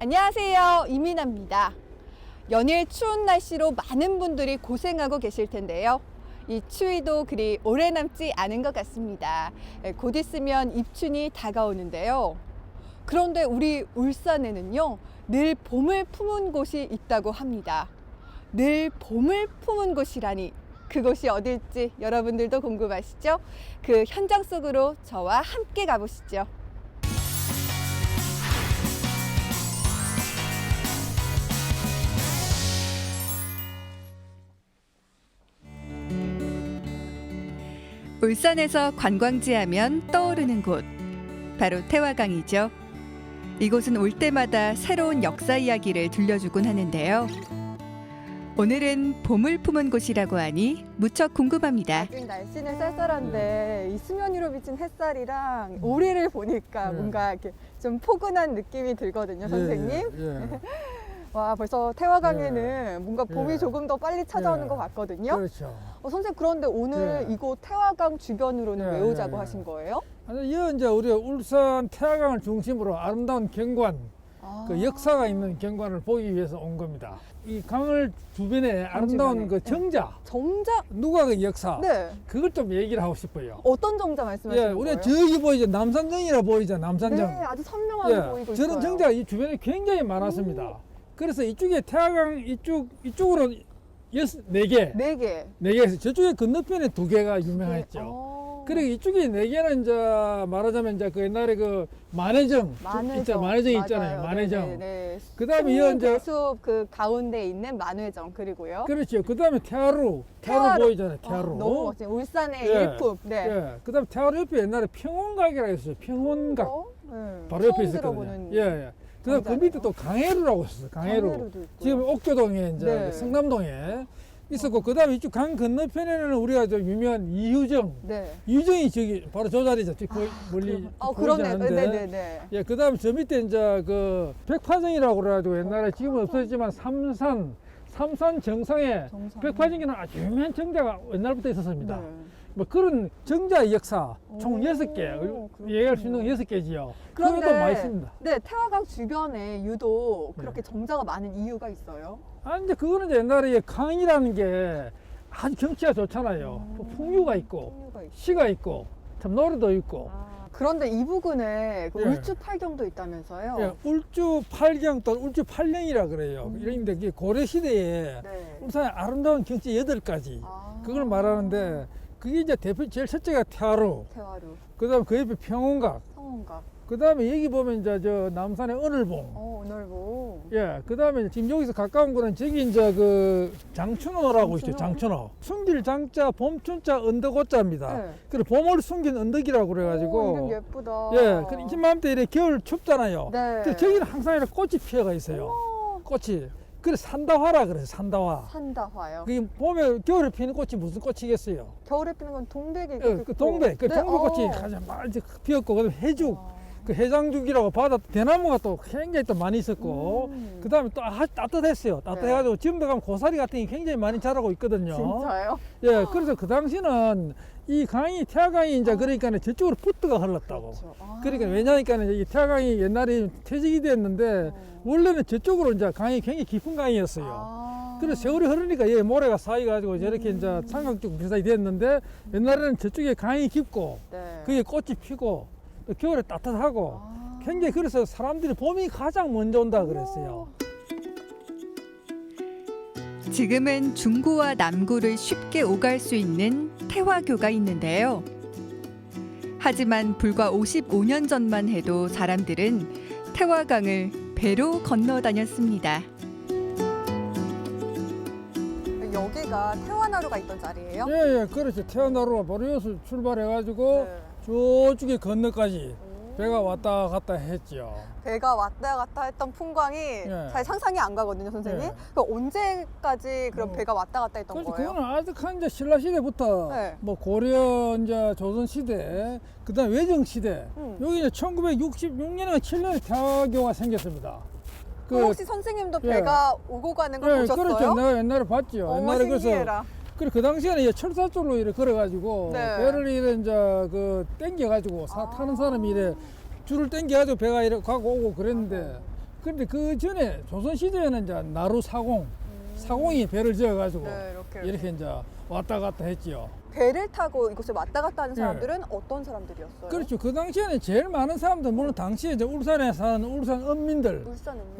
안녕하세요. 이민아입니다. 연일 추운 날씨로 많은 분들이 고생하고 계실 텐데요. 이 추위도 그리 오래 남지 않은 것 같습니다. 곧 있으면 입춘이 다가오는데요. 그런데 우리 울산에는요, 늘 봄을 품은 곳이 있다고 합니다. 늘 봄을 품은 곳이라니, 그곳이 어딜지 여러분들도 궁금하시죠? 그 현장 속으로 저와 함께 가보시죠. 울산에서 관광지 하면 떠오르는 곳, 바로 태화강이죠. 이곳은 올 때마다 새로운 역사 이야기를 들려주곤 하는데요. 오늘은 봄을 품은 곳이라고 하니 무척 궁금합니다. 아직 날씨는 쌀쌀한데 이 수면 위로 비친 햇살이랑 오리를 보니까 뭔가 이렇게 좀 포근한 느낌이 들거든요, 선생님. 와, 벌써 태화강에는 뭔가 봄이 조금 더 빨리 찾아오는 것 같거든요. 그렇죠. 선생님, 그런데 오늘 이곳 태화강 주변으로는 왜 오자고 예. 하신 거예요? 아니, 이 이제 우리 울산 태화강을 중심으로 아름다운 경관, 그 역사가 있는 경관을 보기 위해서 온 겁니다. 이 강을 주변에 아름다운 그 정자, 정자? 누가 그 역사, 네. 그걸 좀 얘기를 하고 싶어요. 어떤 정자 말씀하시는 거예요? 우리 저기 보이죠, 남산정이라 보이죠, 남산정. 네, 아주 선명하게 보이고 있어요. 저런 정자가 이 주변에 굉장히 많았습니다. 그래서 이쪽에 태화강 이쪽으로 네 개, 네 개에서 저쪽에 건너편에 두 개가 유명했죠. 그리고 이쪽에 네 개는 이제 말하자면 이제 그 옛날에 그 만해정 있잖아요. 만해정. 그다음에 이 이제 숲 그 가운데 있는 만회정, 그리고요. 그렇죠. 그다음에 태화루 보이잖아요. 태화루. 너무 멋져요. 울산의 예. 일품. 네. 예. 그다음에 태화루 옆에 옛날에 평원각이라고 했어요. 평원각. 네. 바로 옆에 처음 있었거든요. 들어보는 예. 그다음 그 밑에 또 강해루라고 있었어요. 강해루. 강해루도 있고요. 지금 옥교동에 이제 네. 성남동에 있었고, 그다음에 이쪽 강 건너편에는 우리가 좀 유명한 이유정. 네. 이유정이 저기 바로 저 자리죠. 저기 멀리 보이지 그러네. 않는데. 네네네. 예, 그다음에 저 밑에 이제 그 백파정이라고 그래가지고 옛날에 지금은 없어졌지만 삼산 정상에 백파정이라는 아주 유명한 정자가 옛날부터 있었습니다. 네. 뭐 그런 정자의 역사 총 오, 6개 얘기할 수 있는 건 6개지요. 그런데 그것도 많이 있습니다. 네, 태화강 주변에 유독 네. 그렇게 정자가 많은 이유가 있어요? 아, 이제 그거는 이제 옛날에 강이라는 게 아주 경치가 좋잖아요. 풍류가 있고, 풍류가 있고. 시가 있고, 참 노래도 있고. 그런데 이 부근에 그 예. 울주팔경도 있다면서요? 예, 울주팔경 또는 울주팔령이라 그래요. 이런데 그게 고려시대에 네. 울산의 아름다운 경치 8가지. 그걸 말하는데, 그게 이제 제일 첫째가 태화루, 태화루, 그 다음에 그 옆에 평원각, 성원각, 그 다음에 여기 보면 이제 저 남산의 은을봉. 오늘보. 예, 그 다음에 지금 여기서 가까운 거는 저기 이제 그 장춘호라고 있죠, 장춘호. 숨길 장자, 봄춘자, 언덕호자입니다. 네. 그래, 봄을 숨긴 언덕이라고 오, 그래가지고. 이름 예쁘다. 예, 그 이맘때 이래 겨울 춥잖아요. 네. 근데 저기는 항상 이렇게 꽃이 피어가 있어요. 꽃이. 그래, 산다화라 그래요, 산다화. 산다화요. 그게 봄에, 겨울에 피는 꽃이 무슨 꽃이겠어요? 겨울에 피는 건 동백이. 예, 그 동백, 그 네. 동백꽃이 가장 많이 피었고, 그다음에 해죽. 그 해장죽이라고 바다 대나무가 또 굉장히 또 많이 있었고, 그 다음에 또 아주 따뜻했어요. 따뜻해가지고 지금도 가면 고사리 같은 게 굉장히 많이 자라고 있거든요. 진짜요? 예, 그래서 그 당시는 이 강이, 태화강이 이제 그러니까 저쪽으로 부트가 흘렀다고. 그렇죠. 그러니까 왜냐니까 이 태화강이 옛날에 퇴직이 됐는데, 원래는 저쪽으로 이제 강이 굉장히 깊은 강이었어요. 그래서 세월이 흐르니까 얘 모래가 쌓여가지고 저렇게 이제 삼각죽 비슷하게 됐는데, 옛날에는 저쪽에 강이 깊고, 네. 그게 꽃이 피고, 또 겨울에 따뜻하고 굉장히 그래서 사람들이 봄이 가장 먼저 온다 그랬어요. 지금은 중구와 남구를 쉽게 오갈 수 있는 태화교가 있는데요. 하지만 불과 55년 전만 해도 사람들은 태화강을 배로 건너 다녔습니다. 여기가 태화나루가 있던 자리예요? 예, 그렇죠. 태어나루가 바로 여기서 출발해가지고 네. 저쪽에 건너까지 배가 왔다 갔다 했죠. 배가 왔다 갔다 했던 풍광이 잘 상상이 안 가거든요, 선생님. 예. 그럼 언제까지 그럼 배가 왔다 갔다 했던 그렇죠. 거예요? 그거는 아득한 이제 신라 시대부터 네. 뭐 고려 이제 조선 시대, 그다음 외정 시대. 여기 이제 1966년에 7년에 태화교가 생겼습니다. 그럼 혹시 선생님도 예. 배가 오고 가는 걸 보셨어요? 그렇죠. 내가 옛날에 봤죠. 어머, 옛날에 신기해라. 그래, 그 당시에는 이제 철사 쪽으로 이래 걸어가지고 네. 배를 이래 이제 그 땡겨가지고 타는 사람이 이래 줄을 땡겨가지고 배가 이래 가고 오고 그랬는데 그런데 그 전에 조선 시대에는 이제 나루 사공이 배를 지어가지고 네, 이렇게 이제 왔다 갔다 했지요. 배를 타고 이곳을 왔다 갔다 하는 네. 사람들은 어떤 사람들이었어요? 그렇죠. 그 당시에는 제일 많은 사람들, 물론 당시에 이제 울산에 사는 울산 언민들,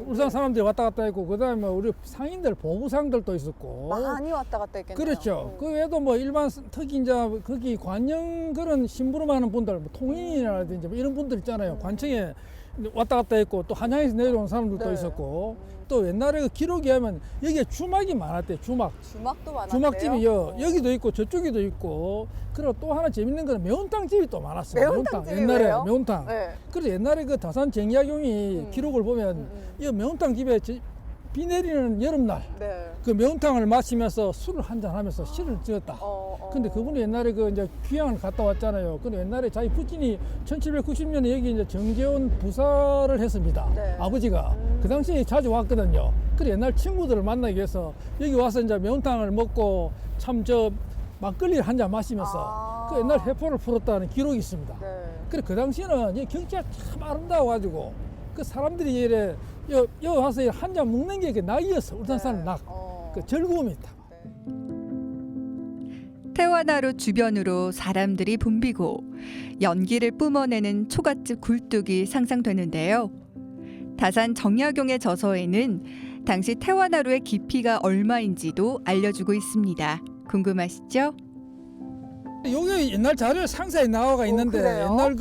울산 사람들이 왔다 갔다 했고, 그 다음에 우리 상인들, 보부상들도 있었고. 많이 왔다 갔다 했겠네요. 그렇죠. 그 외에도 뭐 일반, 특히 이제 거기 관영 그런 심부름하는 분들, 뭐 통인이라든지 뭐 이런 분들 있잖아요. 관청에 왔다 갔다 했고, 또 한양에서 내려온 사람들도 네. 있었고. 또 옛날에 그 기록에 하면 여기에 주막이 많았대, 주막도 많았대요. 주막집이 여기도 있고 저쪽에도 있고. 그리고 또 하나 재밌는 거는 매운탕집이 또 많았어요. 매운탕집이 옛날에 왜요? 매운탕. 네. 그래서 옛날에 그 다산 정약용이 기록을 보면 이 매운탕집에 비 내리는 여름날 네. 그 매운탕을 마시면서 술을 한잔 하면서 시를 지었다. 근데 그분이 옛날에 그 이제 귀향을 갔다 왔잖아요. 근데 옛날에 자기 부친이 1790년에 여기 이제 정재원 부사를 했습니다. 네. 아버지가. 그 당시에 자주 왔거든요. 그래 옛날 친구들을 만나기 위해서 여기 와서 이제 매운탕을 먹고 참 저 막걸리를 한 잔 마시면서 그 옛날 회포를 풀었다는 기록이 있습니다. 네. 그래 그 당시에는 이 경치가 참 아름다워가지고 그 사람들이 이래 여기 와서 한 잔 먹는 게 낙이었어. 울산 사람 낙. 그 즐거움이 있다. 태화나루 주변으로 사람들이 붐비고 연기를 뿜어내는 초가집 굴뚝이 상상되는데요. 다산 정약용의 저서에는 당시 태화나루의 깊이가 얼마인지도 알려주고 있습니다. 궁금하시죠? 여기 옛날 자료 상세히 나와가 있는데 그래요? 옛날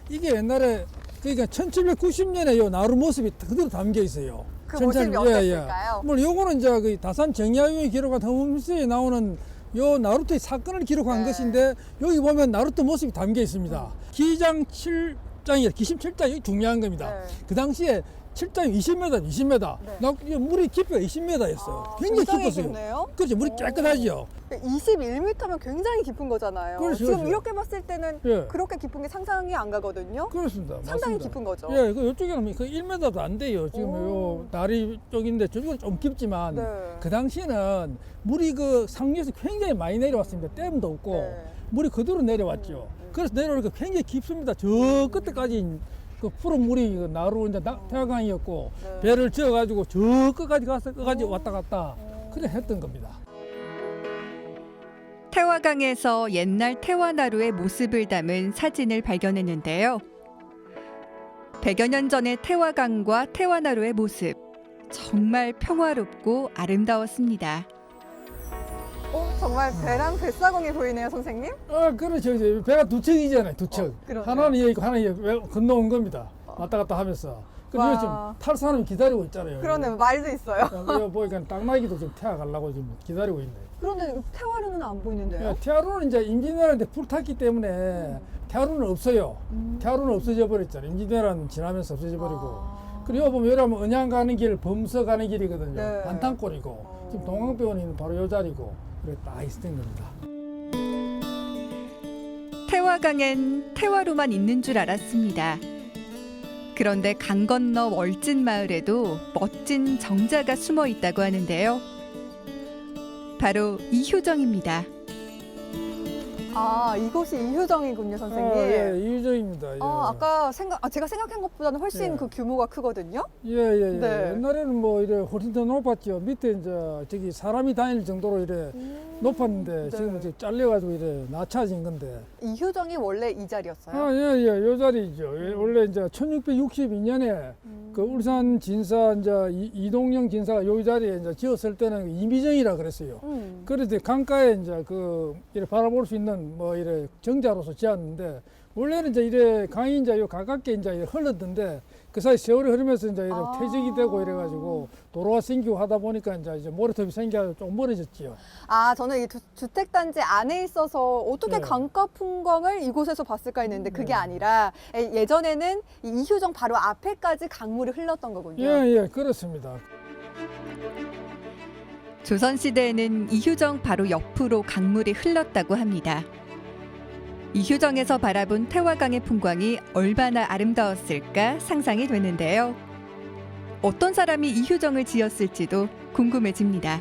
이게 옛날에 그러니까 1790년에 요 나루 모습이 그대로 담겨 있어요. 그 모습이 어땠을까요? 물론 요거는 이제 그 다산 정약용이 기록한 허문서에 나오는 요 나루토의 사건을 기록한 네. 것인데 여기 보면 나루토 모습이 담겨 있습니다. 기장 7장이 기심 7장 여기 중요한 겁니다. 네. 그 당시에 7장이 20m. 네. 물이 깊이가 20m였어요. 굉장히 깊었어요. 깊네요. 그렇죠. 물이 깨끗하죠. 21m면 굉장히 깊은 거잖아요. 그렇죠, 지금 그렇죠. 이렇게 봤을 때는 예. 그렇게 깊은 게 상상이 안 가거든요. 그렇습니다. 상당히 맞습니다. 깊은 거죠. 예, 그 이쪽에는 그 1m도 안 돼요. 지금 오. 요 다리 쪽인데 저쪽은 좀 깊지만 네. 그 당시에는 물이 그 상류에서 굉장히 많이 내려왔습니다. 댐도 없고 네. 물이 그대로 내려왔죠. 그래서 내려오니까 굉장히 깊습니다. 저 끝에까지 그 푸른 물이 그 나루 이제 태화강이었고 네. 배를 지어가지고 저 끝까지 가서 끝까지 왔다 갔다 그래 했던 겁니다. 태화강에서 옛날 태화나루의 모습을 담은 사진을 발견했는데요. 100여 년 전의 태화강과 태화나루의 모습, 정말 평화롭고 아름다웠습니다. 정말 배랑 뱃사공이 보이네요, 선생님. 아, 그렇죠. 이제 배가 두 척이잖아요, 두 척. 그러네요. 하나는 여기 있고 하나는 여기 건너온 겁니다. 왔다 갔다 하면서. 그리고 와. 여기 지금 탈 사람이 기다리고 있잖아요. 그러네요. 말도 있어요. 여기 보니까 땅나기도 좀 태워가려고 지금 기다리고 있네. 그런데 태화루는 안 보이는데요. 태화루는 이제 임진왜란때 불탔기 때문에 태화루는 없어요. 태화루는 없어져 버렸잖아요. 임진왜란 지나면서 없어져 버리고. 그리고 여기 보면 여러분 언양 가는 길, 범서 가는 길이거든요. 네. 반탄골이고. 지금 동강병원이 바로 요 자리고. 그래 딱 있었던 겁니다. 태화강엔 태화루만 있는 줄 알았습니다. 그런데 강 건너 월진 마을에도 멋진 정자가 숨어 있다고 하는데요. 바로 이효정입니다. 아, 이곳이 이효정이군요, 선생님. 예, 이유정입니다. 예. 아까 제가 생각한 것보다는 훨씬 예. 그 규모가 크거든요. 예. 네. 옛날에는 뭐 이래 훨씬 더 높았죠. 밑에 이제 저기 사람이 다닐 정도로 이래 높았는데 지금 이제 잘려가지고 이래 낮춰진 건데. 이효정이 원래 이 자리였어요. 아, 예. 요 자리죠. 예, 원래 이제 1662년에 그 울산 진사 이제 이동영 진사가 요 자리에 이제 지었을 때는 이미정이라 그랬어요. 그래서 강가에 이제 그 이래 바라볼 수 있는 뭐 이래 정자로서 지었는데 원래는 이제 이래 강이 이제 요 가깝게 이제 이래 흘렀던데 그 사이 세월이 흐르면서 이제 이래 퇴적이 되고 이래가지고 도로가 생기고 하다 보니까 이제 모래톱이 생겨서 좀 멀어졌지요. 아, 저는 이 주택단지 안에 있어서 어떻게 네. 강가 풍광을 이곳에서 봤을까 했는데 그게 아니라 예전에는 이 이효정 바로 앞에까지 강물이 흘렀던 거군요. 예, 그렇습니다. 조선시대에는 이효정 바로 옆으로 강물이 흘렀다고 합니다. 이효정에서 바라본 태화강의 풍광이 얼마나 아름다웠을까 상상이 되는데요. 어떤 사람이 이효정을 지었을지도 궁금해집니다.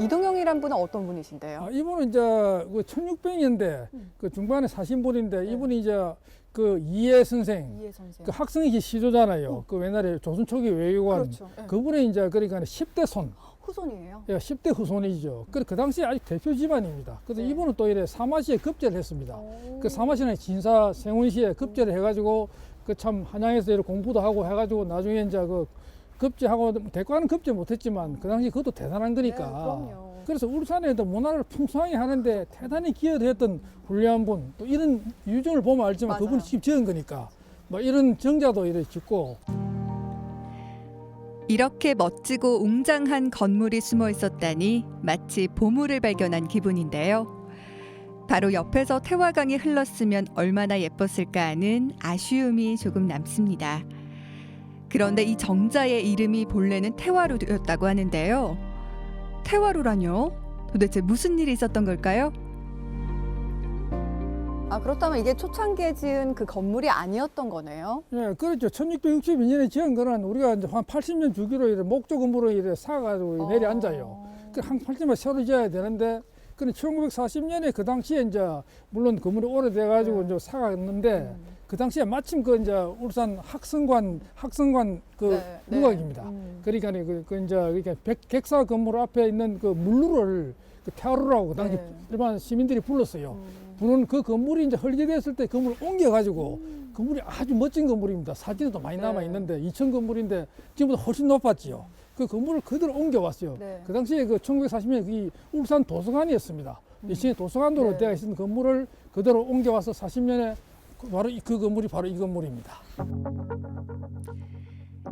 이동영이란 분은 어떤 분이신데요? 이분은 이제 그 1600년대 그 중반에 사신 분인데 이분이 이제 그 이해 선생, 이해 선생. 그 학생이기 시조잖아요. 그 옛날에 조선 초기 외교관. 그렇죠. 네. 그분이 이제 그러니까 10대 손. 후손이에요. 예, 10대 후손이죠. 그 당시에 아직 대표 집안입니다. 그래서 네. 이분은 또 이래 사마시에 급제를 했습니다. 오. 그 사마시는 진사 생훈시에 급제를 해가지고 그 참 한양에서 이렇게 공부도 하고 해가지고 나중에 이제 그 급제하고 대과는 급제 못했지만 그 당시 그것도 대단한 거니까. 네, 그럼요. 그래서 울산에도 문화를 풍성하게 하는데 대단히 기여를 했던 훌륭한 분. 또 이런 유정을 보면 알지만 맞아요. 그분이 직접 지은 거니까. 뭐 이런 정자도 이렇게 짓고. 이렇게 멋지고 웅장한 건물이 숨어 있었다니 마치 보물을 발견한 기분인데요. 바로 옆에서 태화강이 흘렀으면 얼마나 예뻤을까 하는 아쉬움이 조금 남습니다. 그런데 이 정자의 이름이 본래는 태화루였다고 하는데요. 태화루라뇨? 도대체 무슨 일이 있었던 걸까요? 아, 그렇다면 이게 초창기에 지은 그 건물이 아니었던 거네요. 예, 그렇죠. 1662년에 지은 거는 우리가 이제 한 80년 주기로 이래 목조 건물로 이래 사가지고 내려앉아요. 한 80년 새로 지어야 되는데, 그는 1940년에 그 당시에 이제 물론 건물이 오래돼가지고 이제 사갔는데 그 당시에 마침 그 이제 울산 학성관 그 누각입니다. 그러니까 그 이제 이렇게 객사 건물 앞에 있는 그 물루를 그 태화루라고 그 당시 일반 시민들이 불렀어요. 부른 그 건물이 이제 헐게됐을 때 건물을 옮겨가지고 건물이 아주 멋진 건물입니다. 사진에도 많이 남아 있는데 2층 건물인데 지금보다 훨씬 높았지요. 그 건물을 그대로 옮겨왔어요. 그 당시에 그 1940년에 이 울산 도서관이었습니다. 이층에 도서관으로 되어 있는 건물을 그대로 옮겨와서 40년에 바로 그 건물이 바로 이 건물입니다.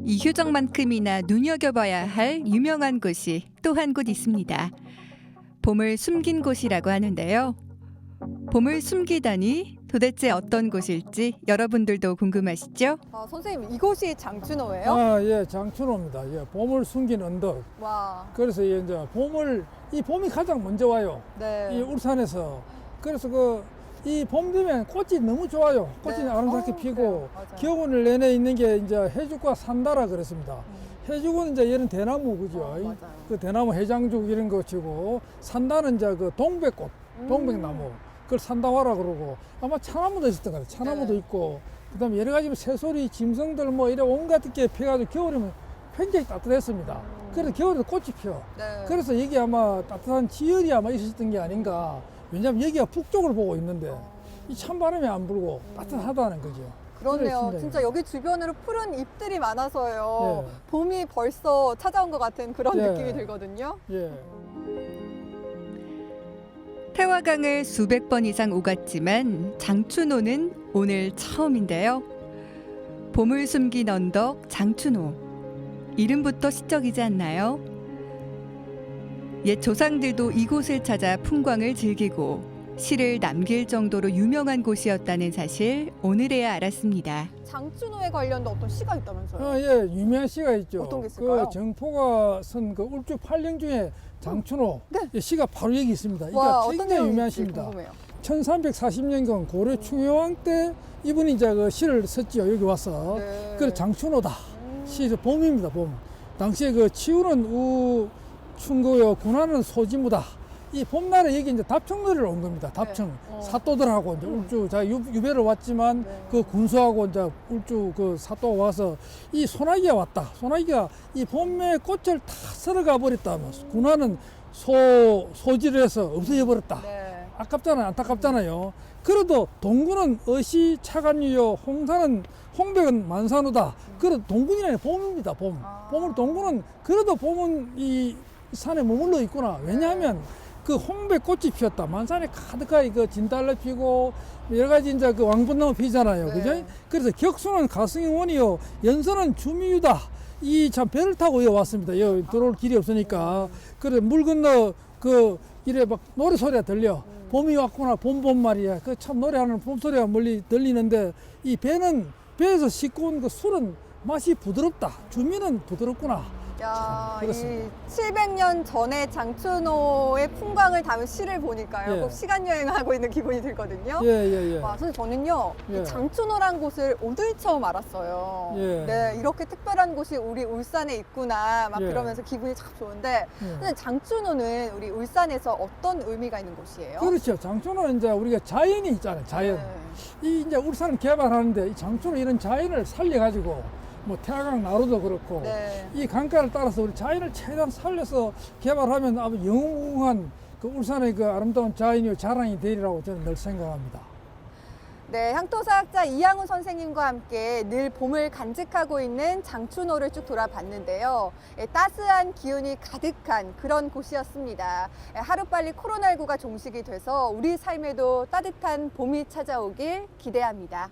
이효정만큼이나 눈여겨봐야 할 유명한 곳이 또 한 곳 있습니다. 봄을 숨긴 곳이라고 하는데요. 봄을 숨기다니 도대체 어떤 곳일지 여러분들도 궁금하시죠? 아, 선생님, 이곳이 장춘호예요? 아, 예, 장춘호입니다. 예, 봄을 숨긴 언덕. 와. 그래서 이제 이 봄이 가장 먼저 와요. 네. 이 울산에서. 그래서 이 봄 되면 꽃이 너무 좋아요. 꽃이 아름답게 피고 겨울 내내 있는 게 이제 해죽과 산다라 그랬습니다. 해죽은 이제 얘는 대나무 그죠? 맞아요. 그 대나무 해장죽 이런 거 치고 산다는 이제 그 동백꽃, 동백나무. 그걸 산다와라 그러고 아마 차나무도 있었던 것 같아요. 차나무도 있고 그다음에 여러 가지 새소리, 짐승들 뭐 이래 온갖 게 피어가지고 겨울이면 굉장히 따뜻했습니다. 그래서 겨울에도 꽃이 피어. 그래서 여기 아마 따뜻한 지열이 아마 있었던 게 아닌가. 왜냐하면 여기가 북쪽을 보고 있는데 이 찬바람이 안 불고 따뜻하다는 거죠. 그렇네요. 진짜 여기 주변으로 푸른 잎들이 많아서요. 봄이 벌써 찾아온 것 같은 그런 느낌이 들거든요. 예. 태화강을 수백 번 이상 오갔지만 장춘호는 오늘 처음인데요. 봄을 숨긴 언덕 장춘호. 이름부터 시적이지 않나요? 옛 조상들도 이곳을 찾아 풍광을 즐기고 시를 남길 정도로 유명한 곳이었다는 사실 오늘에야 알았습니다. 장춘호에 관련된 어떤 시가 있다면서요? 아, 예, 유명한 시가 있죠. 어떤 게 있을까요? 그 정포가 쓴 그 울주 8령 중에 장춘호 이 시가 바로 여기 있습니다. 와, 이게 굉장히 유명한 시입니다. 궁금해요. 1340년경 고려 충효왕 때 이분이 이제 그 시를 썼지요. 여기 와서. 그래서 장춘호다. 시에서 봄입니다. 봄. 당시에 그 치우는 우충고요, 군하는 소지무다. 이 봄날에 여기 이제 답청놀이를 온 겁니다. 답청. 사또들하고 이제 울주 자 유배를 왔지만 그 군수하고 이제 울주 그 사또가 와서 이 소나기가 왔다. 소나기가 이 봄에 꽃을 다 썰어가 버렸다. 군하는 소지를 해서 없어져 버렸다. 아깝잖아요. 안타깝잖아요. 그래도 동군은 어시 차간유요, 홍백은 만산우다. 그래도 동군이 아니라 봄입니다. 봄. 봄을 동군은 그래도 봄은 이 산에 머물러 있구나. 왜냐하면 그 홍백꽃이 피었다. 만산에 가득하게 그 진달래 피고 여러 가지 이제 그 왕분나무 피잖아요. 그죠? 그래서 격수는 가승이원이요, 연서는 주미유다. 이 참 배를 타고 여기 왔습니다. 여기 들어올 길이 없으니까. 그래 물 건너 그 이래 막 노래 소리가 들려. 봄이 왔구나. 봄 말이야. 그 참 노래하는 봄 소리가 멀리 들리는데 이 배에서 싣고 온 그 술은 맛이 부드럽다. 주미는 부드럽구나. 야, 이 그렇습니다. 700년 전에 장춘호의 풍광을 담은 시를 보니까요. 예. 꼭 시간 여행하고 있는 기분이 들거든요. 예. 와, 선생님 저는요, 예. 이 장춘호란 곳을 오늘 처음 알았어요. 예. 네, 이렇게 특별한 곳이 우리 울산에 있구나 막 예. 그러면서 기분이 참 좋은데, 선생님 장춘호는 우리 울산에서 어떤 의미가 있는 곳이에요? 그렇죠. 장춘호는 이제 우리가 자연이 있잖아요. 자연. 네. 이 이제 울산을 개발하는데 이 장춘호 이런 자연을 살려가지고 뭐 태화강 나루도 그렇고 네. 이 강가를 따라서 우리 자연을 최대한 살려서 개발하면 아주 영웅한 그 울산의 그 아름다운 자연이 자랑이 되리라고 저는 늘 생각합니다. 네, 향토사학자 이양우 선생님과 함께 늘 봄을 간직하고 있는 장춘호를 쭉 돌아봤는데요. 따스한 기운이 가득한 그런 곳이었습니다. 하루빨리 코로나19가 종식이 돼서 우리 삶에도 따뜻한 봄이 찾아오길 기대합니다.